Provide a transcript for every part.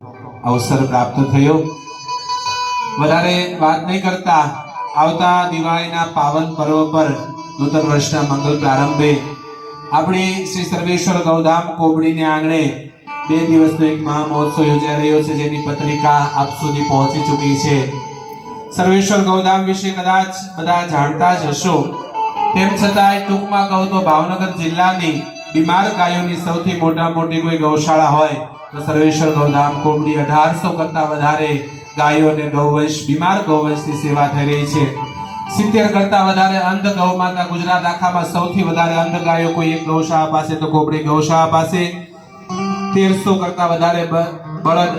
અવસર પ્રાપ્ત થયો। વધારે વાત નહીં કરતા આવતા દિવાળીના પાવન પર્વ પર નૂતન વર્ષના મંગલ પ્રારંભે આપણી શ્રી સર્વેશ્વર ગૌધામ કોબડીને આંગણે 2 દિવસનો એક મહામહોત્સવ યોજાઈ રહ્યો છે, જેની પત્રિકા આપ સુધી પહોંચી ચૂકી છે। સર્વેશ્વર ગૌધામ વિશે કદાચ બધા જાણતા જ હશો, તેમ છતાંય ટૂંકમાં કહું તો ભાવનગર જિલ્લાની બીમાર ગાયોની સૌથી મોટી કોઈ ગૌશાળા હોય તો સર્વેશ્વર ગૌધામ કોબડી 1800 કરતા વધારે ગાયો અને ગૌવંશ બીમાર ગૌવંશની સેવા થઈ રહી છે। 70 કરતા વધારે અંધ ગૌ માતા ગુજરાત આખામાં સૌથી વધારે અંધ ગાયો કોઈ એક ગૌશાળા પાસે તો કોબડી ગૌશાળા પાસે 1300 કરતા વધારે બળદ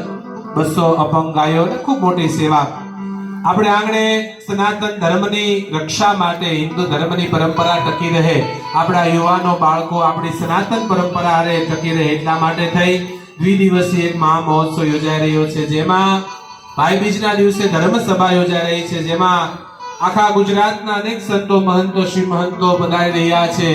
200 અપંગ ગાયો અને ખૂબ મોટી સેવા। આપણે આંગણે સનાતન ધર્મની રક્ષા માટે હિન્દુ ધર્મની પરંપરા ટકી રહે, આપણા યુવાનો બાળકો આપણી સનાતન પરંપરા હારે ટકી રહે એટલા માટે થઈ દ્વિદિવસીય એક મહામહોત્સવ યોજાઈ રહ્યો છે, જેમાં ભાઈ બીજના દિવસે ધર્મ સભા યોજાઈ રહી છે, જેમાં આખા ગુજરાતના અનેક સંતો મહંતો શ્રી મહંતો પધારી રહ્યા છે।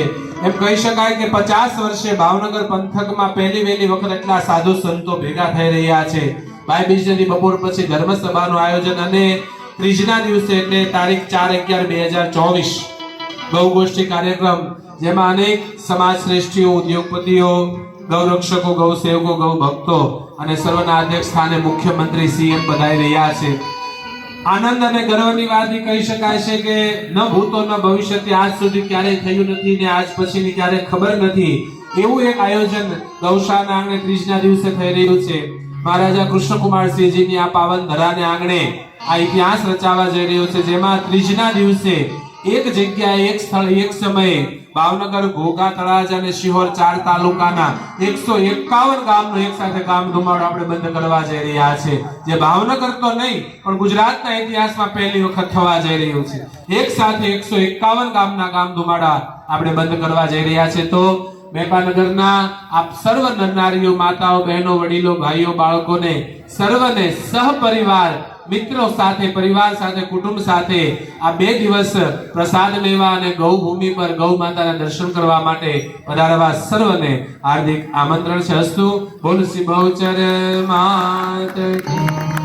એમ કહી શકાય કે 50 વર્ષે ભાવનગર પંથકમાં પહેલી વહેલી વખત એટલા સાધુ સંતો ભેગા થઈ રહ્યા છે। ભાઈ બીજની બપોર પછી ધર્મ સભાનું આયોજન અને ત્રીજના દિવસે એટલે તારીખ 4/11/2024 ગૌ ગોષ્ઠી કાર્યક્રમ, જેમાં અનેક સમાજ શ્રેષ્ઠીઓ, ઉદ્યોગપતિઓ, ગૌરક્ષકો, ગૌ સેવકો, ગૌ ભક્તો અને સર્વના અધ્યક્ષ સ્થાને મુખ્યમંત્રી સીએમ પધારી રહ્યા છે। આનંદ અને ગર્વની વાત એ કહી શકાય છે કે ન ભૂતો ન ભવિષ્યથી આજ સુધી ક્યારેય થયું નથી ને આજ પછીની ક્યારેય ખબર નથી, એવું એક આયોજન ગૌશાળાના આંગણે ત્રીજના દિવસે થઈ રહ્યું છે। મહારાજા કૃષ્ણકુમારસિંહજીની આ પાવન ધરાને આંગણે આ ઇતિહાસ રચાવા જઈ રહ્યો છે, જેમાં ત્રીજના દિવસે એક જગ્યાએ, એક સ્થળ, એક સમયે ભાવનગર, ઘોઘા, તળાજા અને શિહોર 4 તાલુકાના 151 ગામનો એક સાથે ગામ ધુમાડો આપણે બંધ કરવા જઈ રહ્યા છે, જે ભાવનગર તો નહીં પણ ગુજરાતના ઇતિહાસમાં પહેલી વખત થવા જઈ રહ્યું છે। એક સાથે 151 ગામના ગામ ધુમાડા આપણે બંધ કરવા જઈ રહ્યા છે। તો મેપાનગરના આપ સર્વ નરનારીઓ, માતાઓ, બહેનો, વડીલો, ભાઈઓ, બાળકોને સર્વને સહપરિવાર મિત્રો સાથે, પરિવાર સાથે, કુટુંબ સાથે આ 2 દિવસ પ્રસાદ લેવા અને ગૌભૂમિ પર ગૌ માતાના દર્શન કરવા માટે પધારવા સર્વને હાર્દિક આમંત્રણ છે। અસ્તુ બોલ શ્રી બહુચર માત કી।